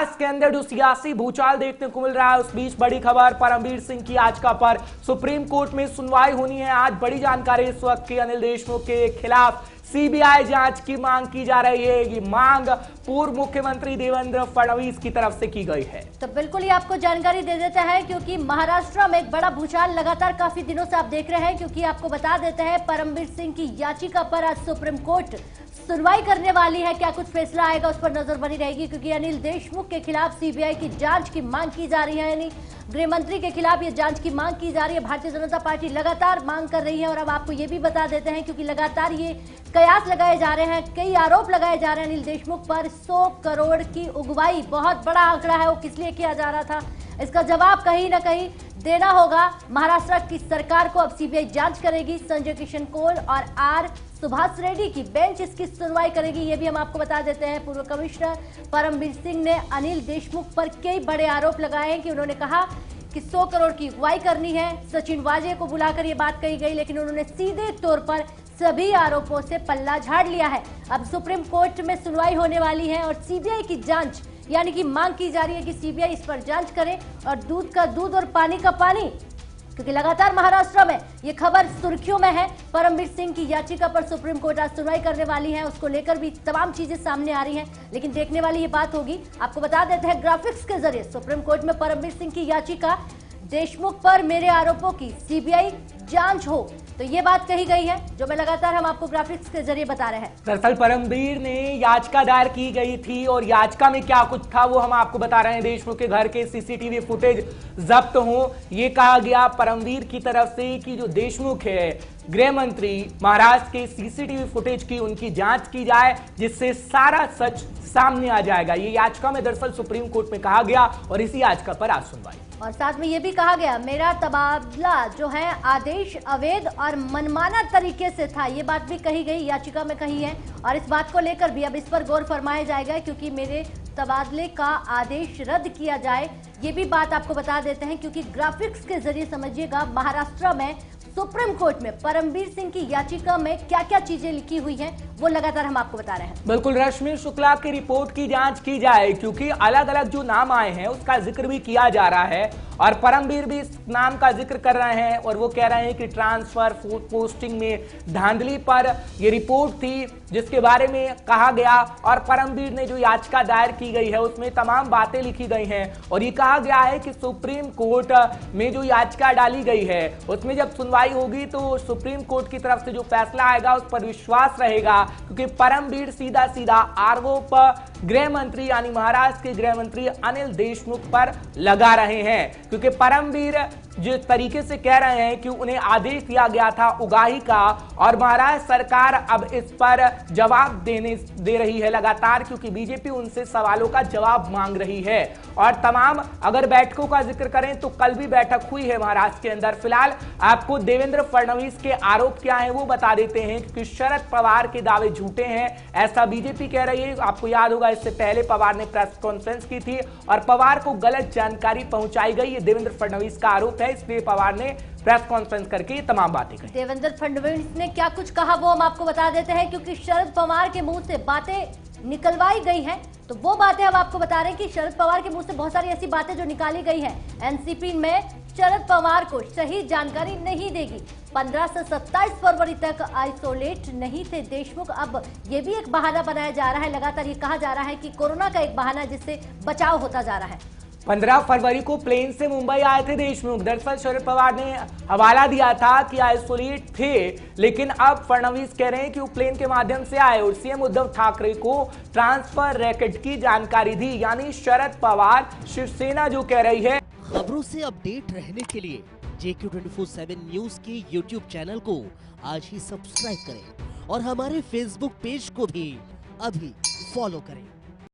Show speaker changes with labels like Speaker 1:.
Speaker 1: के अंदर जो सियासी भूचाल देखने को मिल रहा है, उस बीच बड़ी खबर परमवीर सिंह की याचिका पर सुप्रीम कोर्ट में सुनवाई होनी है। आज बड़ी जानकारी इस वक्त की अनिल देशमुख के खिलाफ सीबीआई जांच की मांग की जा रही है। ये मांग पूर्व मुख्यमंत्री देवेंद्र फडणवीस की तरफ से की गई है।
Speaker 2: तो बिल्कुल ही आपको जानकारी दे देते हैं, क्योंकि महाराष्ट्र में एक बड़ा भूचाल लगातार काफी दिनों से आप देख रहे हैं। क्योंकि आपको बता देते हैं, परमवीर सिंह की याचिका पर आज सुप्रीम कोर्ट सुनवाई करने वाली है। क्या कुछ फैसला आएगा उस पर नजर बनी रहेगी, क्योंकि अनिल देशमुख के खिलाफ सीबीआई की जांच की मांग की जा रही है। यानी गृह मंत्री के खिलाफ ये जांच की मांग की जा रही है। भारतीय जनता पार्टी लगातार मांग कर रही है। और अब आपको ये भी बता देते हैं, क्योंकि लगातार ये कयास लगाए जा रहे हैं, कई आरोप लगाए जा रहे हैं अनिल देशमुख पर। 100 करोड़ की उगवाई, बहुत बड़ा आंकड़ा है, वो किस लिए किया जा रहा था, इसका जवाब कहीं ना कहीं देना होगा महाराष्ट्र की सरकार को। अब सीबीआई जांच करेगी। संजय किशन कौल और आर सुभाष रेड्डी की बेंच इसकी सुनवाई करेगी। ये भी हम आपको बता देते हैं। पूर्व कमिश्नर परमवीर सिंह ने अनिल देशमुख पर कई बड़े आरोप लगाए हैं कि उन्होंने कहा कि 100 करोड़ की अगुवाई करनी है। सचिन वाजे को बुलाकर ये बात कही गई, लेकिन उन्होंने सीधे तौर पर सभी आरोपों से पल्ला झाड़ लिया है। अब सुप्रीम कोर्ट में सुनवाई होने वाली है और सीबीआई की जांच, यानी कि मांग की जा रही है कि सीबीआई इस पर जांच करे और दूध का दूध और पानी का पानी। क्योंकि लगातार महाराष्ट्र में ये खबर सुर्खियों में है। परमवीर सिंह की याचिका पर सुप्रीम कोर्ट आज सुनवाई करने वाली है। उसको लेकर भी तमाम चीजें सामने आ रही हैं, लेकिन देखने वाली ये बात होगी। आपको बता देते हैं, ग्राफिक्स के जरिए सुप्रीम कोर्ट में परमवीर सिंह की याचिका, देशमुख पर मेरे आरोपों की सीबीआई जांच हो, तो ये बात कही गई है, जो मैं लगातार हम आपको ग्राफिक्स के जरिए बता रहे हैं।
Speaker 1: दरअसल परमवीर ने याचिका दायर की गई थी और याचिका में क्या कुछ था वो हम आपको बता रहे हैं। देशमुख के घर के सीसीटीवी फुटेज जब्त हो, ये कहा गया परमवीर की तरफ से कि जो देशमुख है गृह मंत्री, महाराष्ट्र के सीसीटीवी फुटेज की उनकी जांच की जाए, जिससे सारा सच सामने आ जाएगा। ये याचिका में दरअसल सुप्रीम कोर्ट में कहा गया और इसी याचिका पर आज सुनवाई।
Speaker 2: और साथ में ये भी कहा गया, मेरा तबादला जो है आदेश अवैध और मनमाना तरीके से था। ये बात भी कही गई, याचिका में कही है। और इस बात को लेकर भी अब इस पर गौर फरमाया जाएगा, क्योंकि मेरे तबादले का आदेश रद्द किया जाए, ये भी बात आपको बता देते हैं। क्योंकि ग्राफिक्स के जरिए समझिएगा, महाराष्ट्र में सुप्रीम कोर्ट में परमवीर सिंह की याचिका में क्या क्या चीजें लिखी हुई हैं, वो लगातार हम आपको बता रहे हैं।
Speaker 1: बिल्कुल, रश्मि शुक्ला की रिपोर्ट की जांच की जाए, क्योंकि अलग अलग जो नाम आए हैं उसका जिक्र भी किया जा रहा है और परमवीर भी इस नाम का जिक्र कर रहे हैं। और वो कह रहे हैं कि ट्रांसफर पोस्टिंग में धांधली पर ये रिपोर्ट थी, जिसके बारे में कहा गया। और परमवीर ने जो याचिका दायर की गई है उसमें तमाम बातें लिखी गई हैं और ये कहा गया है कि सुप्रीम कोर्ट में जो याचिका डाली गई है उसमें जब सुनवाई होगी तो सुप्रीम कोर्ट की तरफ से जो फैसला आएगा उस पर विश्वास रहेगा। क्योंकि परमवीर सीधा सीधा आरोप गृह मंत्री यानी महाराष्ट्र के गृह मंत्री अनिल देशमुख पर लगा रहे हैं। क्योंकि परमवीर जिस तरीके से कह रहे हैं कि उन्हें आदेश दिया गया था उगाही का और महाराष्ट्र सरकार अब इस पर जवाब दे रही है लगातार, क्योंकि बीजेपी उनसे सवालों का जवाब मांग रही है। और तमाम अगर बैठकों का जिक्र करें तो कल भी बैठक हुई है महाराष्ट्र के अंदर। फिलहाल आपको देवेंद्र फडणवीस के आरोप क्या है वो बता देते हैं, क्योंकि शरद पवार के दावे झूठे हैं, ऐसा बीजेपी कह रही है। आपको याद होगा, इससे पहले पवार ने प्रेस कॉन्फ्रेंस की थी और पवार को गलत जानकारी पहुंचाई गई, ये देवेंद्र फडणवीस का आरोप है। इसलिए पवार ने प्रेस कॉन्फ्रेंस करके ये तमाम बातें कही।
Speaker 2: देवेंद्र फडणवीस ने क्या कुछ कहा वो हम आपको बता देते हैं, क्योंकि शरद पवार के मुंह से बातें निकलवाई गई हैं। तो वो बातें हम आपको बता रहे हैं कि शरद पवार के मुंह से बहुत सारी ऐसी बातें जो निकाली गई हैं। एनसीपी में शरद पवार को सही जानकारी नहीं देगी। 15 से 27 फरवरी तक आइसोलेट नहीं थे देशमुख। अब ये भी एक बहाना बनाया जा रहा है, लगातार ये कहा जा रहा है कि कोरोना का एक बहाना जिससे बचाव होता जा रहा है।
Speaker 1: 15 फरवरी को प्लेन से मुंबई आए थे देशमुख। दरअसल शरद पवार ने हवाला दिया था कि आइसोलेट थे, लेकिन अब फडणवीस कह रहे हैं कि वो प्लेन के माध्यम से आए और सीएम उद्धव ठाकरे को ट्रांसफर रैकेट की जानकारी दी। यानी शरद पवार शिवसेना जो कह रही है।
Speaker 3: खबरों से अपडेट रहने के लिए JQ24/7 न्यूज के YouTube चैनल को आज ही सब्सक्राइब करें और हमारे Facebook पेज को भी अभी फॉलो करें।